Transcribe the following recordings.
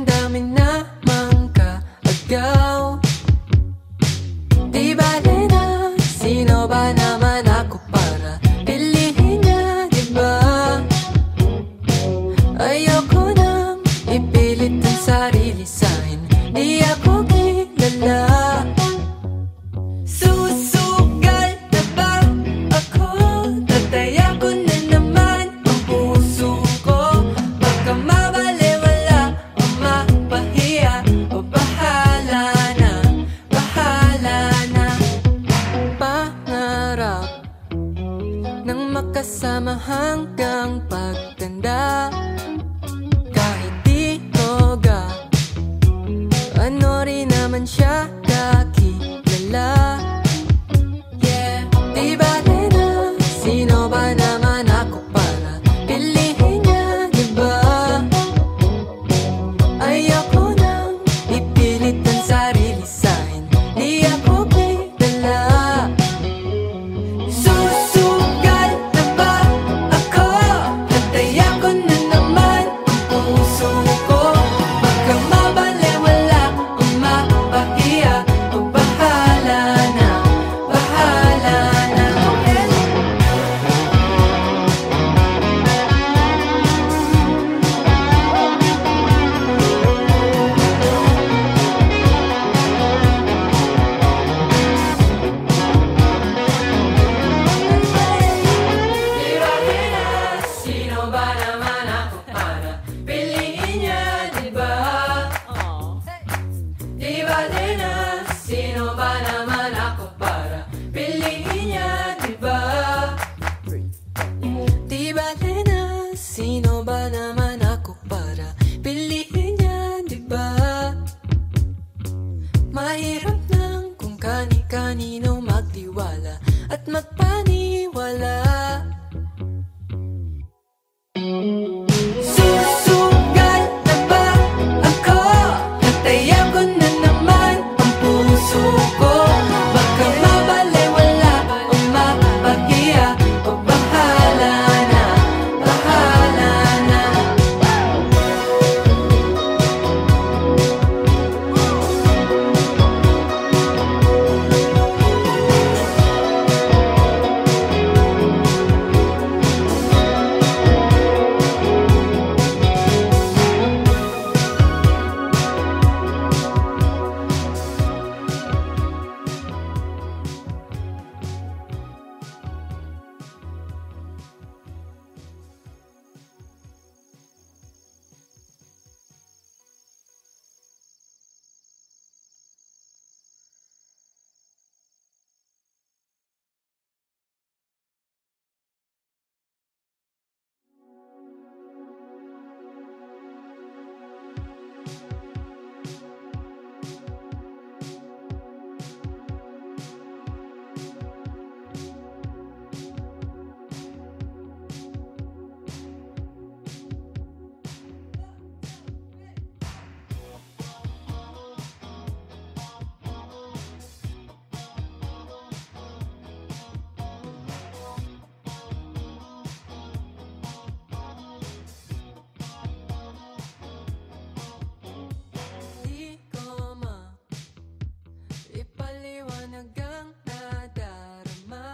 dami namang kaagaw. Di bale na sino ba naman ako para piliin niya, diba? Ayoko nang ipilit ang sarili sa'kin, di ako kilala. Susugal na ba ako? Tataya ko na naman ang puso ko. Baka mabaliwala o mapahiya, o bahala na, bahala na. Pangarap nang makasama hanggang pagtanda, kahit di koga, ano rin naman siya kakilala. Yeah, di bale na sino ba naman ako para piliin niya, diba? Ayoko nang ipilit ang sarili sa'kin, di ako kilala. Susugal na ba ako? Tataya ko na naman ang puso ko. Baka mabaliwala o mapahiya, o bahala na, bahala na. Di bale na sino ba naman ako para piliin niya, diba? Di bale na sino ba naman ako para piliin niya, diba? Di bale na sino ba naman ako para piliin niya, diba? Mahirap nang kung kani-kanino magtiwala at magpaniwala. Susugal na ba ako? Tataya ko na naman ang puso ko. Baka mabaliwala o mapahiya, o bahala na, bahala na. Di ko ipaliwanag ang nadarama.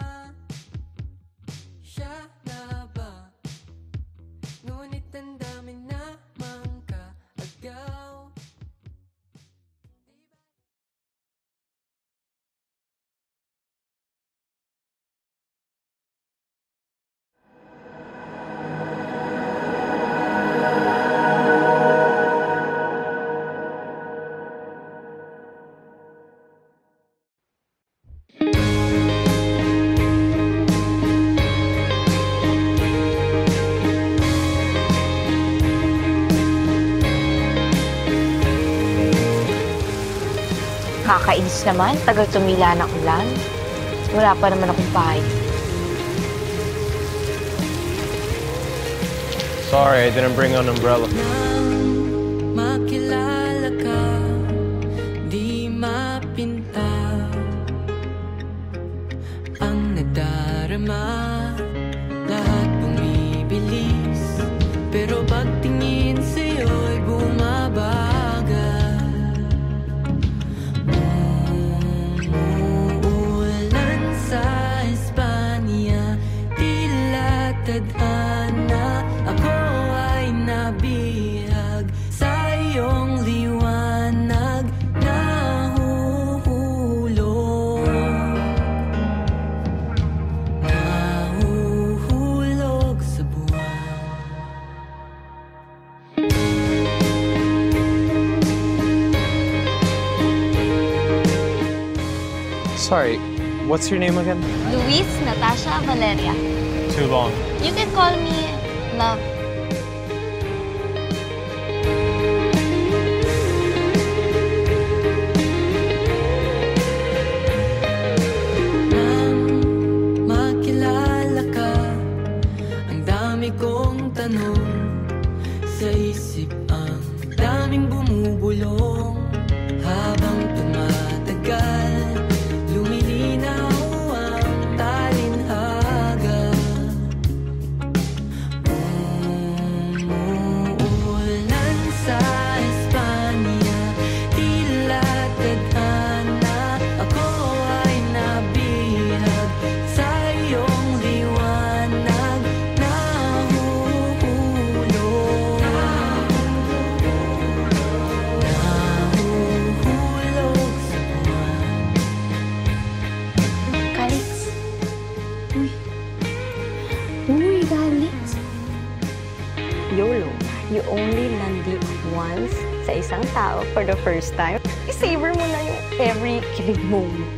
Siya na ba? Ngunit ang dami namang kaagaw. Kakainis naman, tagal tumila ng ulan. Wala pa naman akong bahay. Sorry, I didn't bring an umbrella. Nang makilala ka, di mapinta ang nadarama. Lahat bumibilis, pero pagtingin sa'yo'y bumaba. Sorry, what's your name again? Luis Natasha Valeria. Too long. You can call me Love. Makilala ka, ang dami kong tanong sa isip, ang daming bumubulong habang tumatagal, lumilinaw ang talinhaga. Umuulan sa Espanya, tila tadhana, ako ay nabihag sa iyong liwanag, nahuhulog sa buwan. Calix. Uy, Calix. YOLO. You only landi once sa isang tao for the first time. I-savor mo na yung every kilig moment.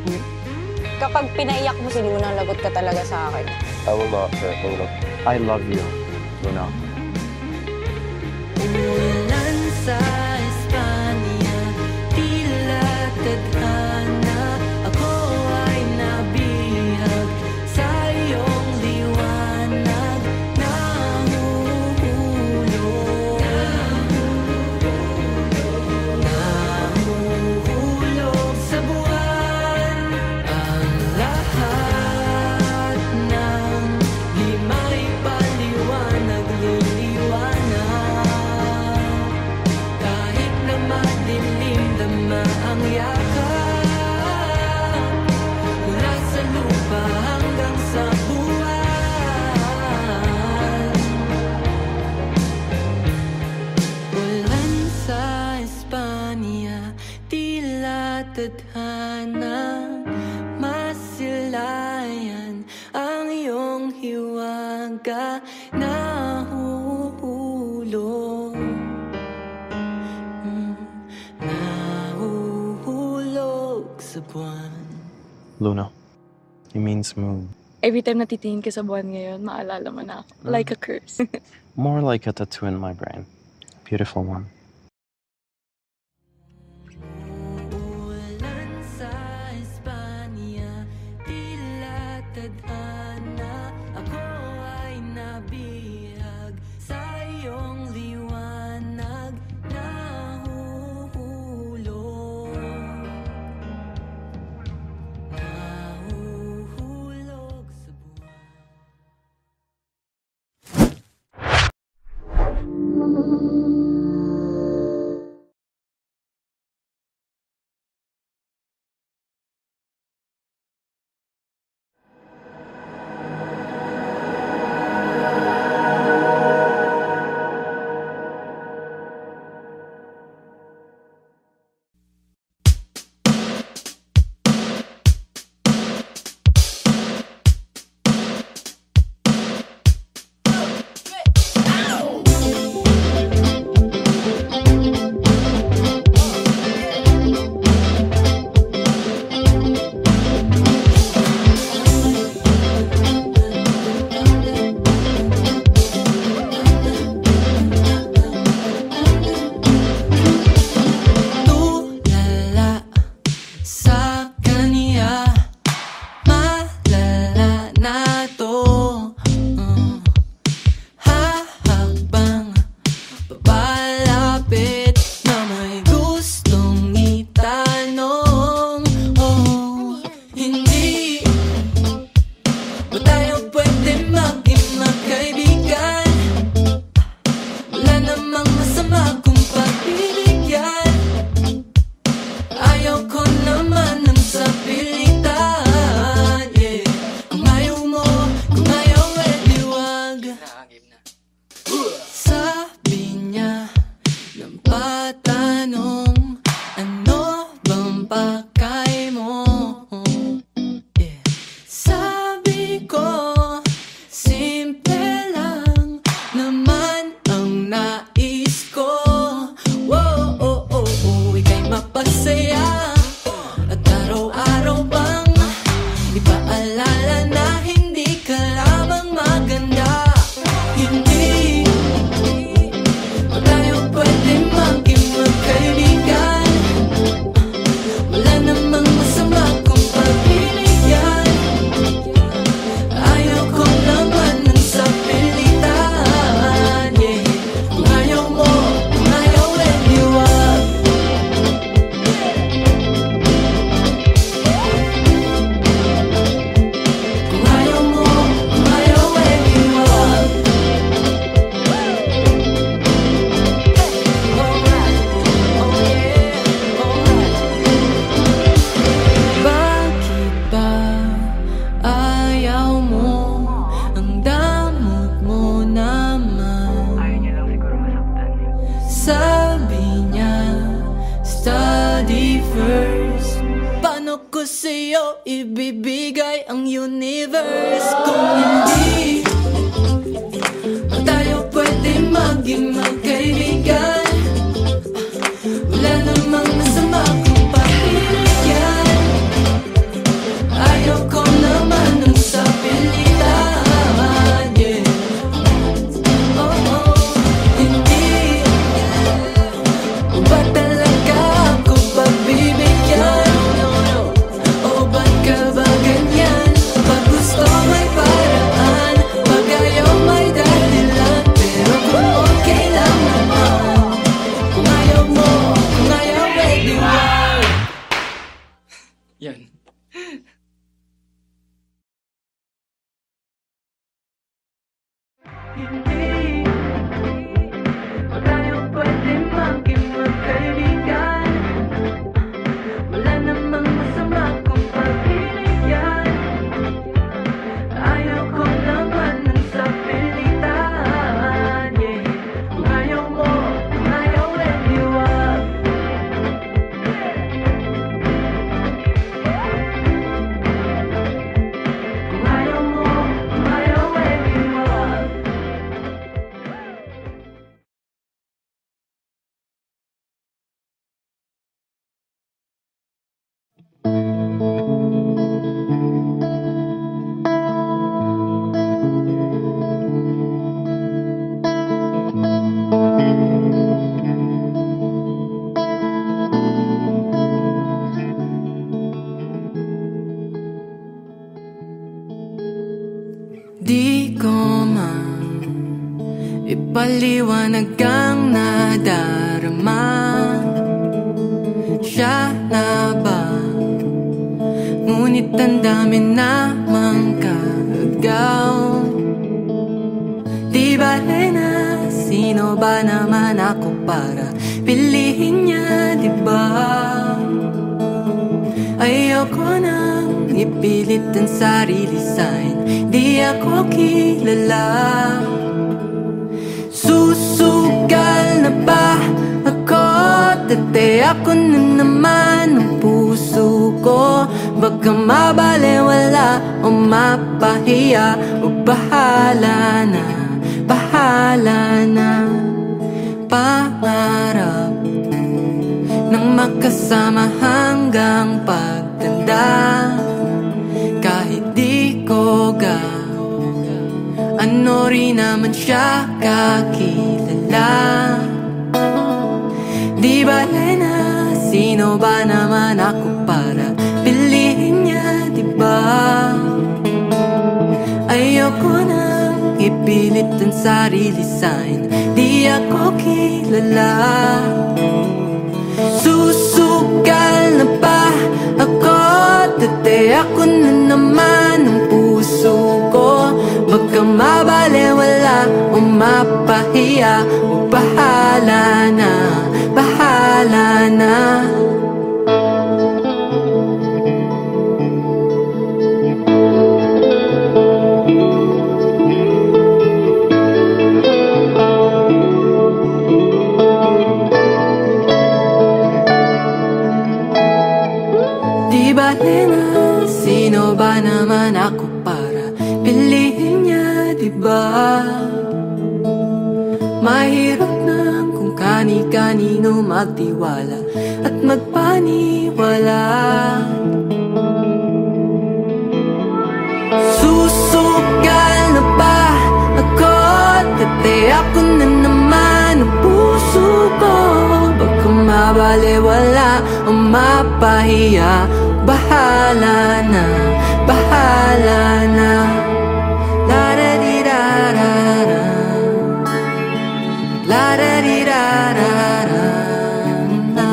Kapag pinaiyak mo, sinulang lagot ka talaga sa akin. I will not hurt Luna. I love you, Luna. Umulan sa Espanya, tila tadhana, ako ay nabihag sa iyong liwanag, nahuhulog sa buwan. Ang lahat ng di may paliwanag, liliwanag. Kahit na madilim, dama ang yakap, mula sa lupa hanggang sa buwan. Ulan sa Espanya, tila tadhana, masilayan ang iyong hiwaga, nahuhulog, nahuhulog sa buwan. Luna, it means moon. Every time natitingin ka sa buwan ngayon, maalala mo na ako. Like a curse. More like a tattoo in my brain. Beautiful one. Umuulan sa Espanya, tila tadhana, ako ay nabihag sa iyong liwanag, nahuhulog sa buwan. Ika'y mapasaya at araw-araw bang body first. Paano ko sa'yo ibibigay ang universe kung hindi tayo pwede maging magkaibigan? Wala namang masama kung pakiligyan. Ayaw ko naman ng sapilitan, yeah. Oh, oh, hindi. Ba talaga ako pagbibigyan? O ba't ka ba ganyan? Pag gusto may paraan, pag ayaw may dahilan. Pero kung okay lang naman, kung ayaw mo, kung ayaw, ready, wow. Yan. Hindi tayo pwede maging magkaibigan. Wala namang masama kung pagbibigyan. Ayaw ko naman ng sapilitan, yeah. Kung ayaw mo, kung ayaw, let you up. Kung ayaw mo, kung ayaw, let you up. Di ko man ipaliwanag ang nadarama. Siya na ba? Ngunit ang dami namang kaagaw. Di bale na sino ba naman ako para pilihin niya, di ba? Ayoko nang ipilit ang sarili sa'kin, di ako kilala. Susugal na ba ako? Dati ako na naman ang puso ko. Baka mabalewala o mapahiya, o bahala na, bahala na. Pangarap nang magkasama hanggang pagtanda. Kahit di ko ano rin naman siya kakilala. Di bale na sino ba naman ako para pilihin niya, di ba? Ayoko nang ipilit ang sarili sa'kin, di ako kilala. Susugal na ba ako? Dati ako na naman ang puso ko. Baka mabalewala o mapahiya, o bahala na, bahala na. Di bale na sino ba naman ako para pilihin niya, di ba? Mahirap na kung kani-kanino magtiwala at magpaniwala. Susugal na ba ako? Dati ako na naman ang puso ko. Baka mabalewala o mapahiya, bahala na, bahala na. La-da-di-da-da-da, la-da-di-da-da-da, la-da-da.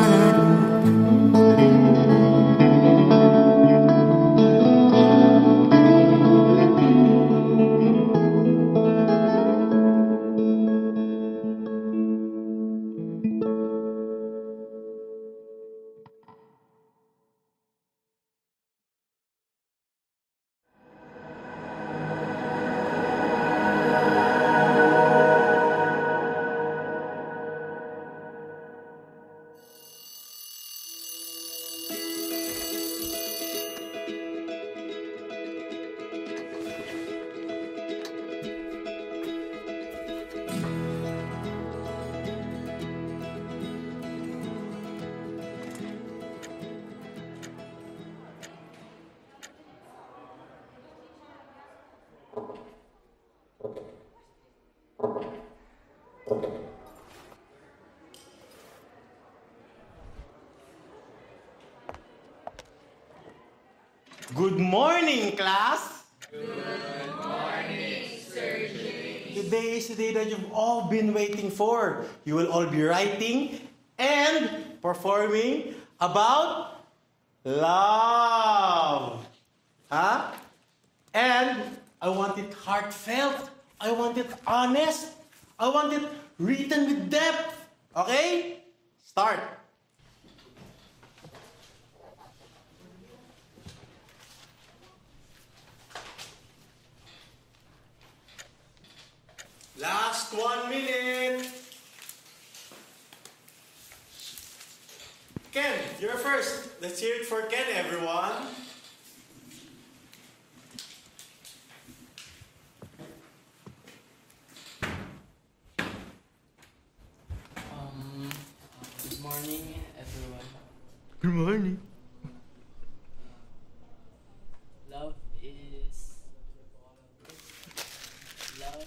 Good morning, class! Good morning, Sir James. Today is the day that you've all been waiting for. You will all be writing and performing about love. Huh? And I want it heartfelt. I want it honest. I want it written with depth. Okay? Start. Last 1 minute. Ken, you're first. Let's hear it for Ken, everyone. Good morning, everyone. Good morning. Love is love.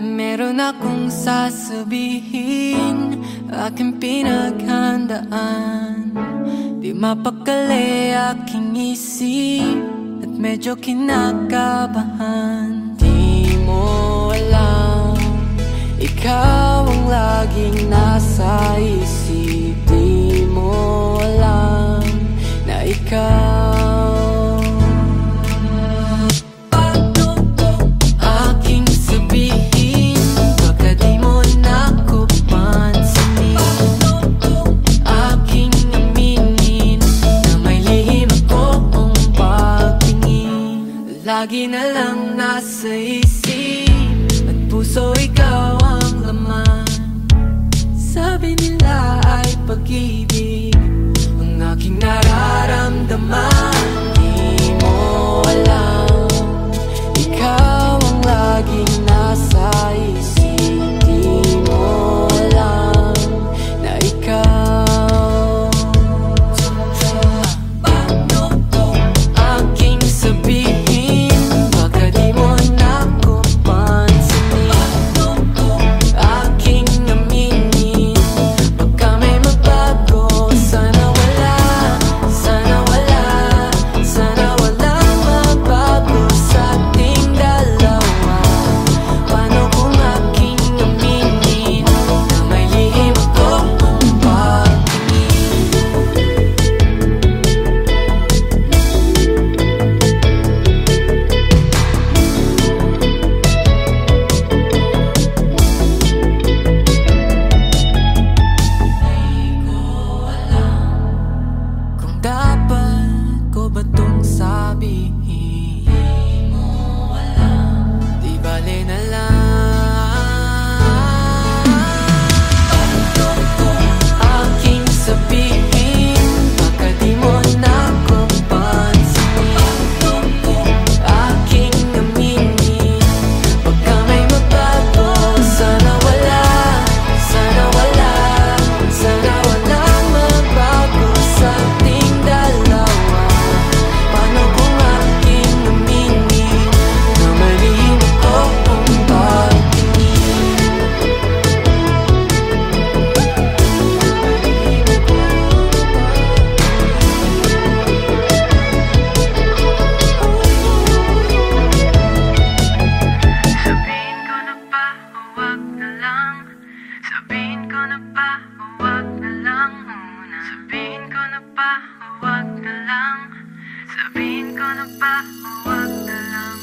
Meron akong sasabihin, aking pinaghandaan. Di mapakali aking isip at medyo kinakabahan. Di mo alam, ikaw ang laging nasa isip. Di mo alam na ikaw aking sabihin. Baka di mo na ko pansinin. Aking aminin na may lihim akong pagtingin. Lagi na lang nasa isip at puso ikaw ang laman. Sabi nila ay pag-ibig ang aking nararamdaman. Di mo alam, ikaw ang laging nasa isip. Di mo alam na ikaw aking sabihin. Baka di mo na ko pansinin. Aking aminin, baka may magbago. Sana wala, sana wala, sana walang magbago sa ating dalawa. Paano kung aking aminin na may lihim akong kung dapat ko ba tong sabihin? Di mo alam, di bale na lang. Aking sabihin, baka di mo na ko pansinin. Aking aminin, baka may magbago. Sana wala, sana wala, sana walang magbago sa ating dalawa. Paano kung aking aminin na malihim akong pagtingin? Sabihin ko na ba o wag na lang? Sabihin ko na ba o wag na lang muna? Sabihin ko na ba o wag na lang? Sabihin ko na ba o wag na lang?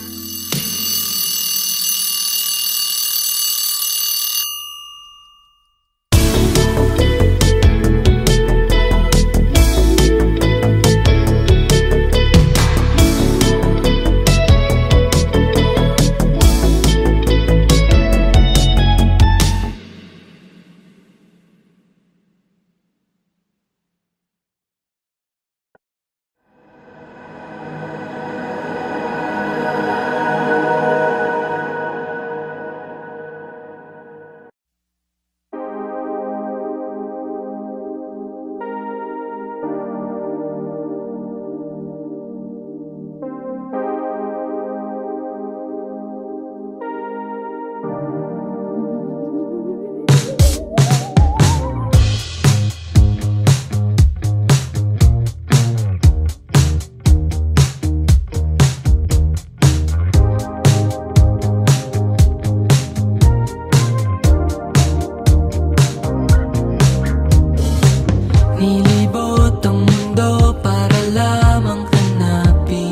Nilibot ang mundo para lamang hanapin.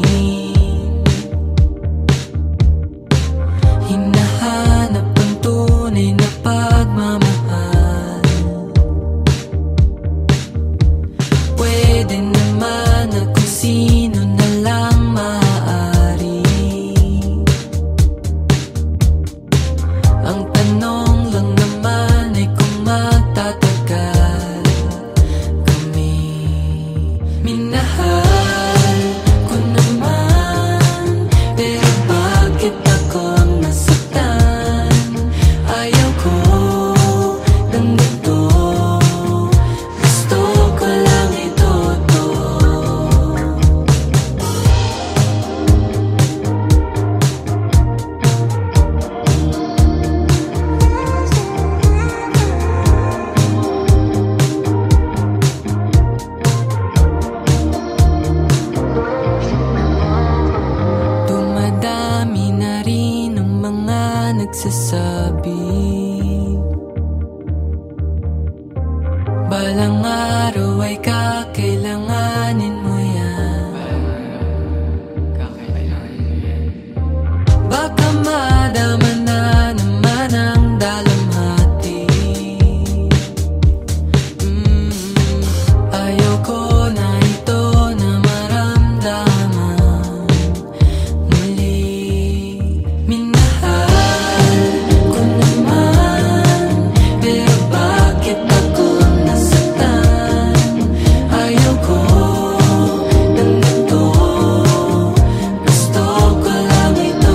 Hinahanap ang tunay na pagmamahal. Pwede naman na kung sino na lang maaari. Ang tanong lang naman ay kung magtatagal kami. Minahal ko naman, pero bakit ako ang nasaktan? Ayaw ko ng ganito, gusto ko lang ito. Dumadami na rin ang mga nagsasabi, balang araw ay kakailanganin mo yan. Baka madama na naman ang dalamhati. Ayaw ko na ito na maramdaman muli. Minahal ko naman, pero bakit ako nasaktan? Ayaw ko ng ganito, gusto ko lang ito.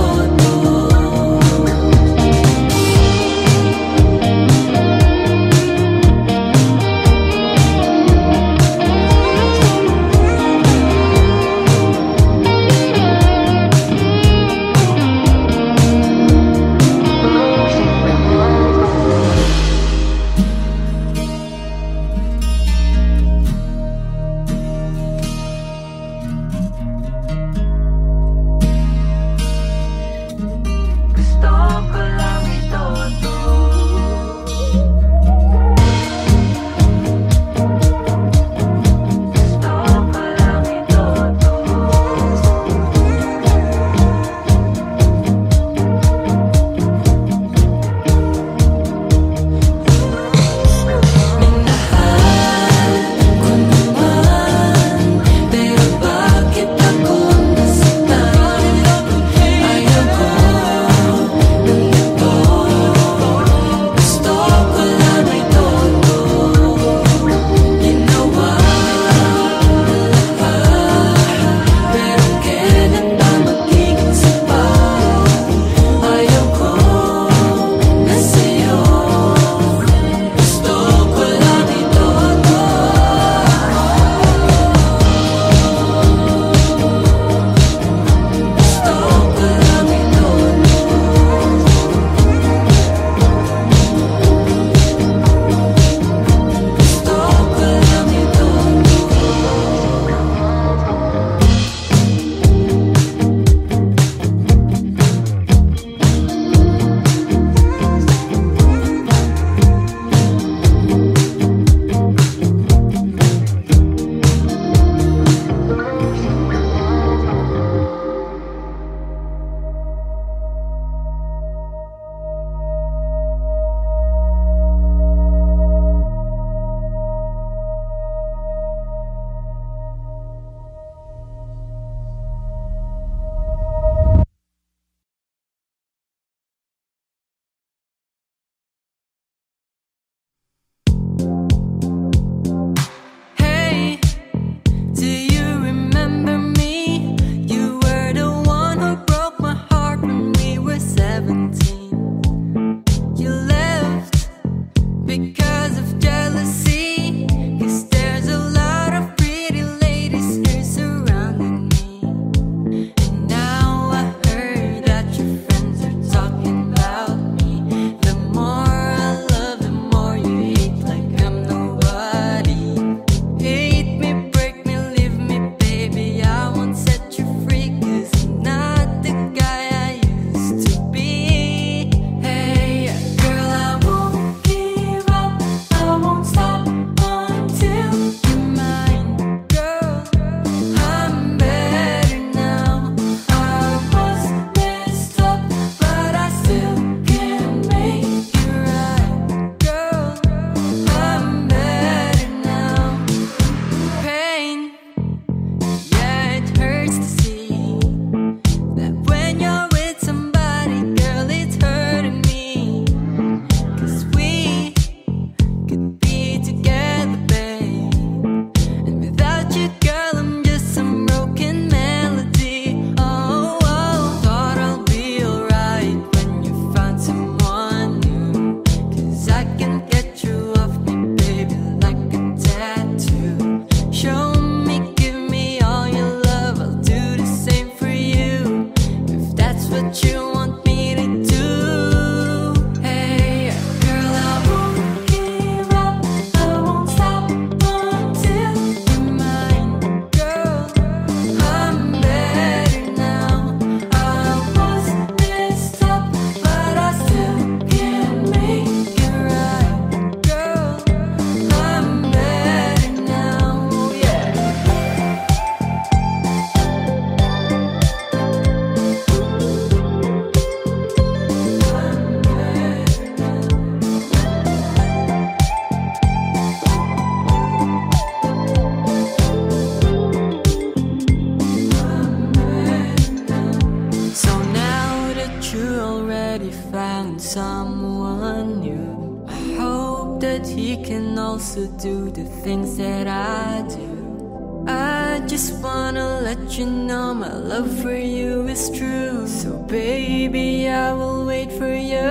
also do the things that I do. I just wanna let you know my love for you is true. So baby, I will wait for you.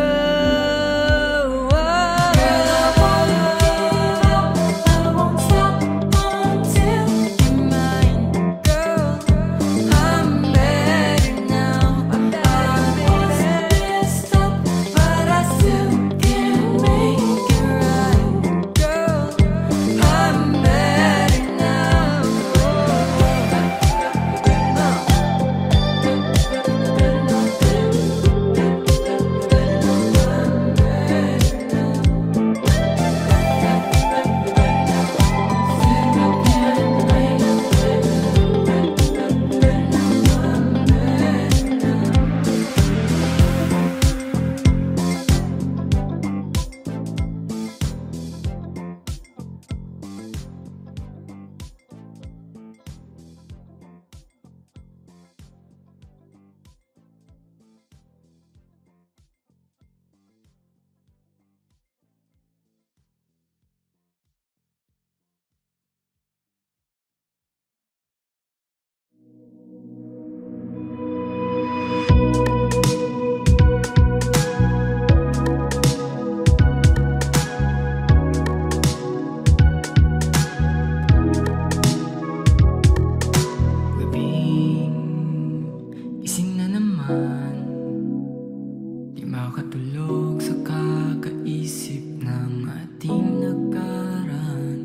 Di makatulog sa kakaisip ng ating nakaraan.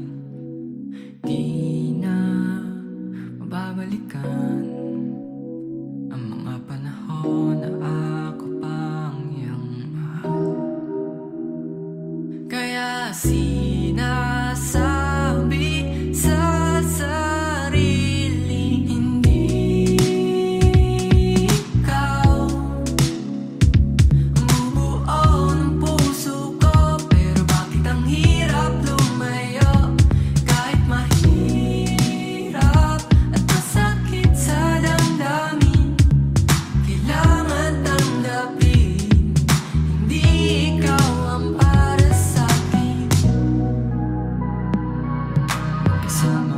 Di na mababalikan ang mga panahon na ako pang iyong mahal. Kaya sinasabi sa sarili, hindi ikaw bumubuo ng puso ko. Pero bakit ang hirap lumayo kahit mahirap at masakit sa damdamin? Kailangan tanggapin, hindi ikaw ang para sa'kin. Kasama